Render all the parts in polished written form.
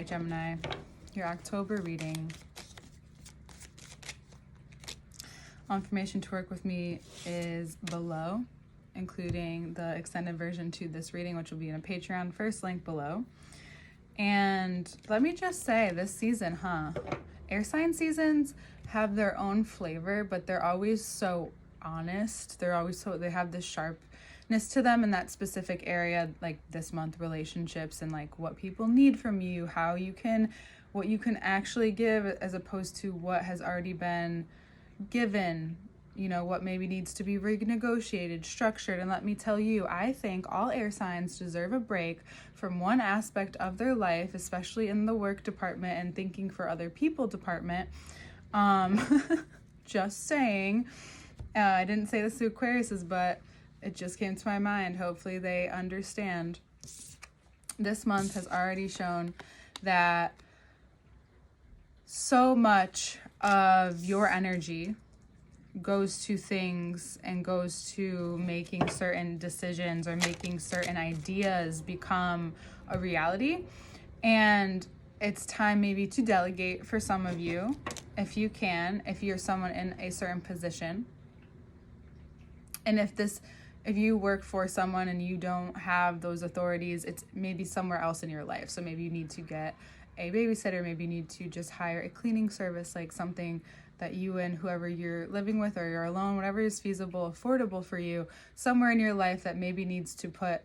Gemini, your October reading. Information to work with me is below, including the extended version to this reading, which will be in a Patreon, first link below. And let me just say, this season, air sign seasons have their own flavor, but they're always so honest. They have this sharpness to them in that specific area, like this month, relationships, and like what people need from you, what you can actually give, as opposed to what has already been given, what maybe needs to be renegotiated, structured. And let me tell you, I think all air signs deserve a break from one aspect of their life, especially in the work department and thinking for other people department. Just saying. I didn't say this to Aquariuses, but it just came to my mind. Hopefully they understand. This month has already shown that so much of your energy goes to things and goes to making certain decisions or making certain ideas become a reality. And it's time maybe to delegate for some of you, if you can, if you're someone in a certain position. And if you work for someone and you don't have those authorities, it's maybe somewhere else in your life. So maybe you need to get a babysitter, maybe you need to just hire a cleaning service, like something that you and whoever you're living with, or you're alone, whatever is feasible, affordable for you, somewhere in your life that maybe you need to put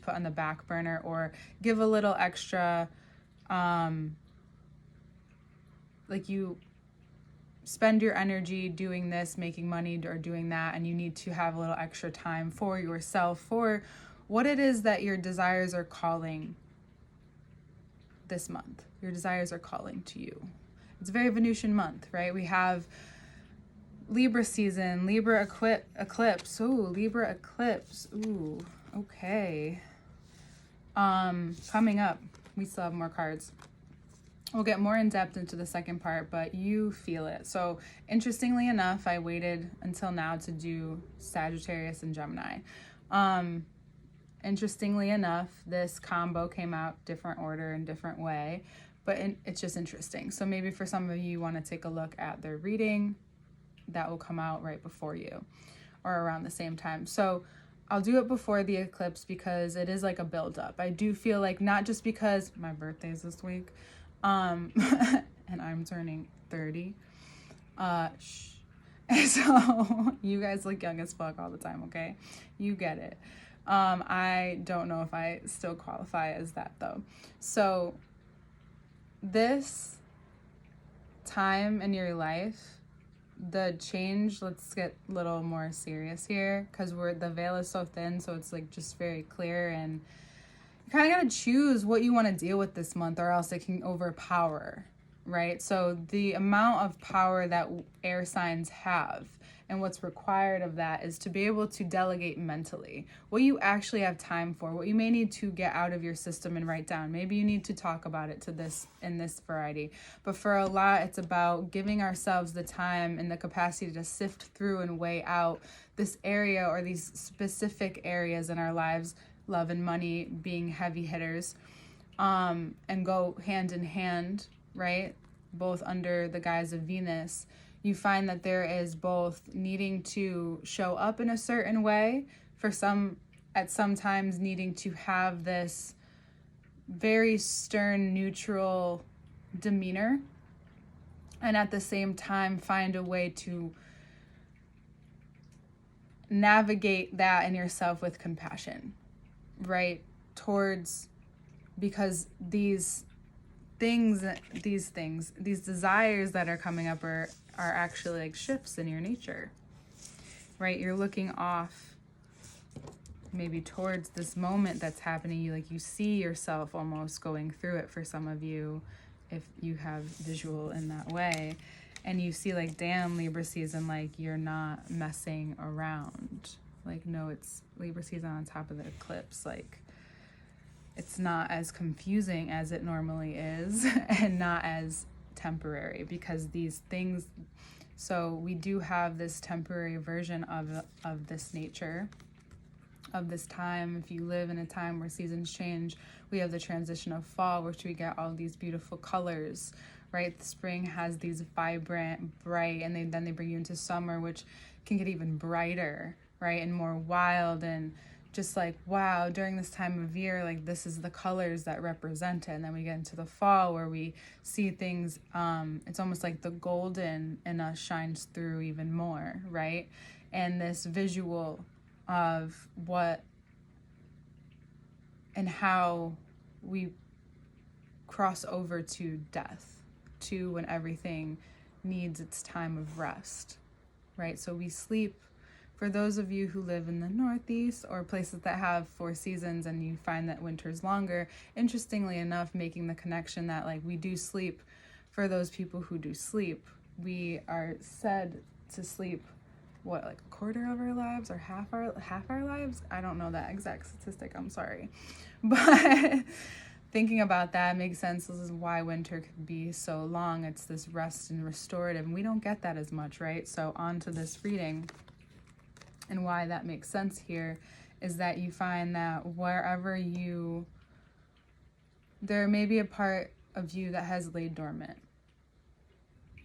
on the back burner, or give a little extra, like you spend your energy doing this, making money, or doing that, and you need to have a little extra time for yourself, for what it is that your desires are calling this month. Your desires are calling to you. It's a very Venusian month, right? We have Libra season, Libra eclipse. Ooh, Libra eclipse. Ooh, okay. Coming up, we still have more cards. We'll get more in depth into the second part, but you feel it. So interestingly enough, I waited until now to do Sagittarius and Gemini. Interestingly enough, this combo came out different order and different way, but it's just interesting. So maybe for some of you, you want to take a look at their reading that will come out right before you or around the same time. So I'll do it before the eclipse because it is like a build-up. I do feel like, not just because my birthday's this week, and I'm turning 30. So you guys look young as fuck all the time, okay? You get it. I don't know if I still qualify as that though. So this time in your life, the change, let's get a little more serious here, because the veil is so thin, so it's like just very clear, and you kind of got to choose what you want to deal with this month, or else it can overpower, right? So the amount of power that air signs have and what's required of that is to be able to delegate mentally what you actually have time for, what you may need to get out of your system and write down. Maybe you need to talk about it in this variety. But for a lot, it's about giving ourselves the time and the capacity to sift through and weigh out this area, or these specific areas in our lives, love and money being heavy hitters, and go hand in hand, right? Both under the guise of Venus. You find that there is both needing to show up in a certain way, at some times needing to have this very stern, neutral demeanor, and at the same time find a way to navigate that in yourself with compassion, right? Because these desires that are coming up are actually like shifts in your nature, right? You're looking off maybe towards this moment that's happening. You see yourself almost going through it, for some of you, if you have visual in that way, and you see like, damn, Libra season, like you're not messing around. Like, no, it's Libra season on top of the eclipse. Like, it's not as confusing as it normally is, and not as temporary, because these things, so we do have this temporary version of this nature, of this time. If you live in a time where seasons change, we have the transition of fall, which we get all these beautiful colors, right? The spring has these vibrant, bright, and then they bring you into summer, which can get even brighter, right? And more wild, and just like, wow, during this time of year, like this is the colors that represent it. And then we get into the fall where we see things, it's almost like the golden in us shines through even more, right? And this visual of what and how we cross over to death, to when everything needs its time of rest, right? So we sleep. For those of you who live in the Northeast or places that have 4 seasons and you find that winter's longer, interestingly enough, making the connection that like we do sleep. For those people who do sleep, we are said to sleep like a quarter of our lives or half our lives. I don't know that exact statistic, I'm sorry. But thinking about that makes sense. This is why winter could be so long. It's this rest and restorative, and we don't get that as much, right? So on to this reading. And why that makes sense here is that you find that wherever there may be a part of you that has laid dormant,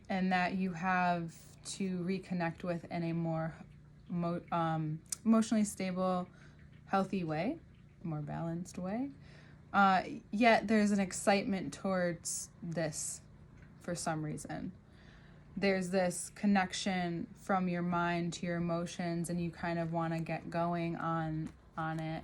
and that you have to reconnect with in a more emotionally stable, healthy way, more balanced way. Yet there's an excitement towards this for some reason. There's this connection from your mind to your emotions, and you kind of want to get going on it,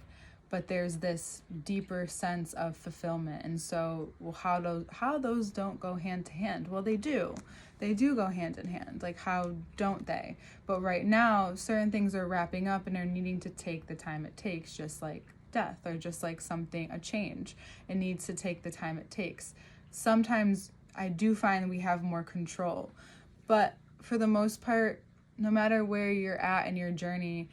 but there's this deeper sense of fulfillment. And so, well, how those don't go hand to hand? Well, they do go hand in hand. Like, how don't they? But right now, certain things are wrapping up and are needing to take the time it takes, just like death, or just like a change. It needs to take the time it takes. Sometimes I do find we have more control. But for the most part, no matter where you're at in your journey,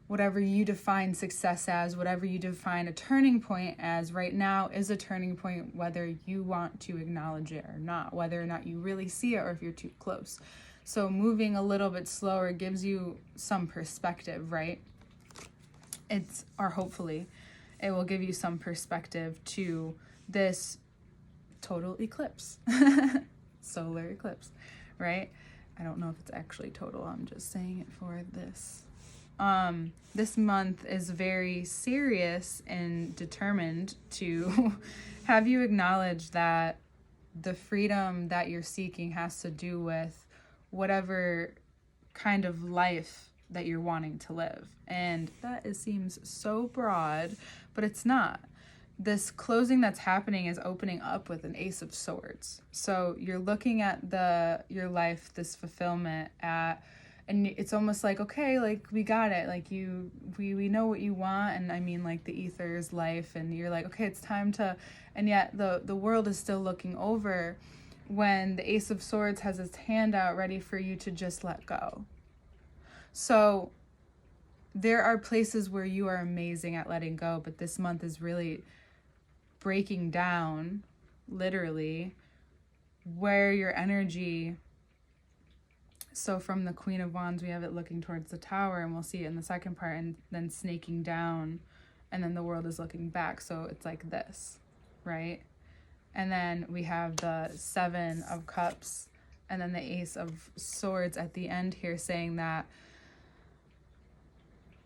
whatever you define success as, whatever you define a turning point as, right now is a turning point, whether you want to acknowledge it or not, whether or not you really see it or if you're too close. So moving a little bit slower gives you some perspective, right? Hopefully, it will give you some perspective to this total eclipse, solar eclipse. Right? I don't know if it's actually total. I'm just saying it for this. This month is very serious and determined to have you acknowledge that the freedom that you're seeking has to do with whatever kind of life that you're wanting to live. And that seems so broad, but it's not. This closing that's happening is opening up with an Ace of Swords. So you're looking at your life, this fulfillment and it's almost like, okay, like we got it. Like we know what you want. And I mean, like the ether is life, and you're like, okay, it's time to, and yet the world is still looking over when the Ace of Swords has its hand out ready for you to just let go. So there are places where you are amazing at letting go, but this month is really breaking down, literally, where your energy. So from the Queen of Wands, we have it looking towards the Tower, and we'll see it in the second part, and then snaking down, and then the world is looking back. So it's like this, right? And then we have the 7 of Cups, and then the Ace of Swords at the end here, saying that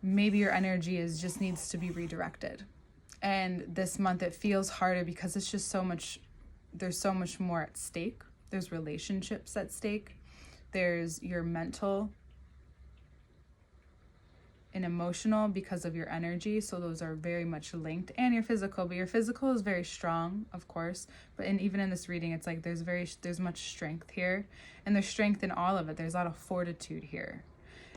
maybe your energy just needs to be redirected. And this month it feels harder because it's just there's so much more at stake. There's relationships at stake. There's your mental and emotional because of your energy. So those are very much linked, and your physical, but your physical is very strong, of course. But even in this reading, it's like there's much strength here, and there's strength in all of it. There's a lot of fortitude here.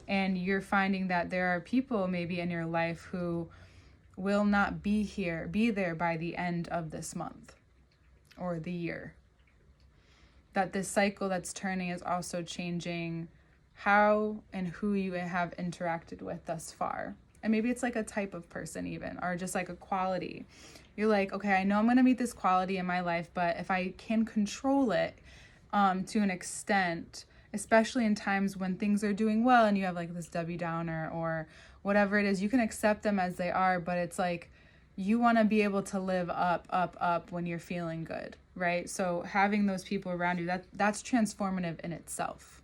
And you're finding that there are people maybe in your life who will not be there by the end of this month or the year. That this cycle that's turning is also changing how and who you have interacted with thus far. And maybe it's like a type of person even, or just like a quality. You're like, okay, I know I'm going to meet this quality in my life, but if I can control it to an extent especially in times when things are doing well and you have like this Debbie Downer or whatever it is. You can accept them as they are, but it's like you want to be able to live up when you're feeling good, right? So having those people around you, that's transformative in itself,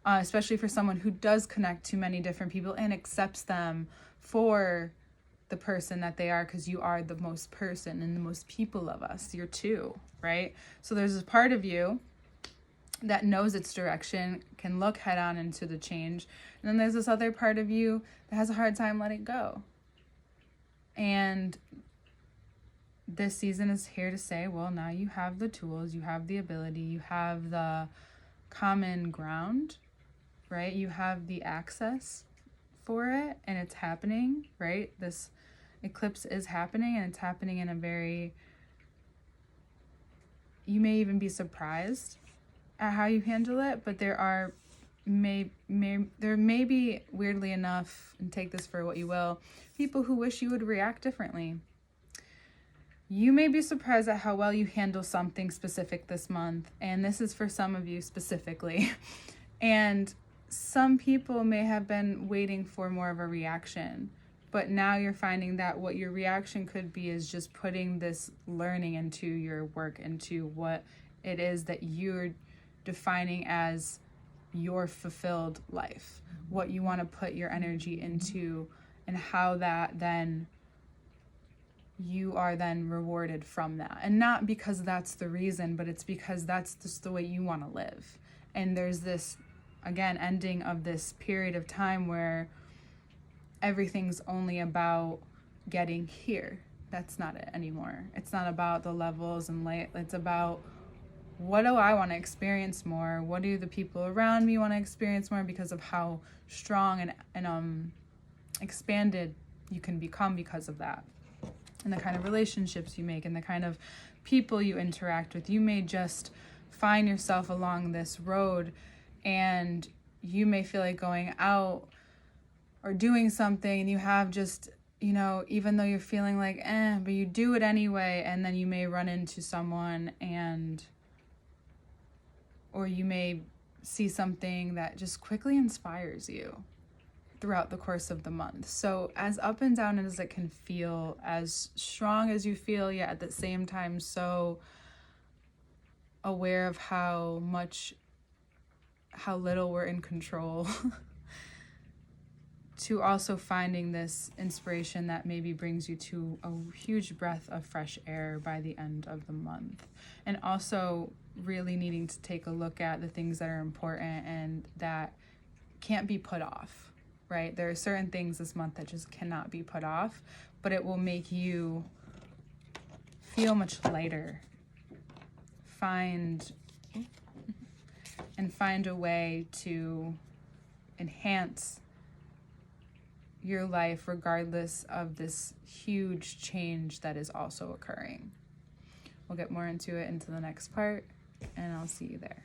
especially for someone who does connect to many different people and accepts them for the person that they are, because you are the most person and the most people of us. You're two, right? So there's a part of you that knows its direction, can look head on into the change. And then there's this other part of you that has a hard time letting go. And this season is here to say, well, now you have the tools, you have the ability, you have the common ground, right? You have the access for it, and it's happening, right? This eclipse is happening, and it's happening in a very, you may even be surprised at how you handle it, but there may be, weirdly enough, and take this for what you will, people who wish you would react differently. You may be surprised at how well you handle something specific this month, and this is for some of you specifically. And some people may have been waiting for more of a reaction, but now you're finding that what your reaction could be is just putting this learning into your work, into what it is that you're defining as your fulfilled life, what you want to put your energy into, and how that then you are then rewarded from that. And not because that's the reason, but it's because that's just the way you want to live. And there's this, again, ending of this period of time where everything's only about getting here. That's not it anymore. It's not about the levels and light. It's about, what do I want to experience more? What do the people around me want to experience more, because of how strong and expanded you can become because of that. And the kind of relationships you make and the kind of people you interact with. You may just find yourself along this road, and you may feel like going out or doing something, and you have just, even though you're feeling like, but you do it anyway, and then you may run into someone, or you may see something that just quickly inspires you throughout the course of the month. So as up and down as it can feel, as strong as you feel, yet at the same time so aware of how little we're in control, to also finding this inspiration that maybe brings you to a huge breath of fresh air by the end of the month. And also really needing to take a look at the things that are important and that can't be put off, right? There are certain things this month that just cannot be put off, but it will make you feel much lighter. Find a way to enhance your life regardless of this huge change that is also occurring. We'll get more into it into the next part, and I'll see you there.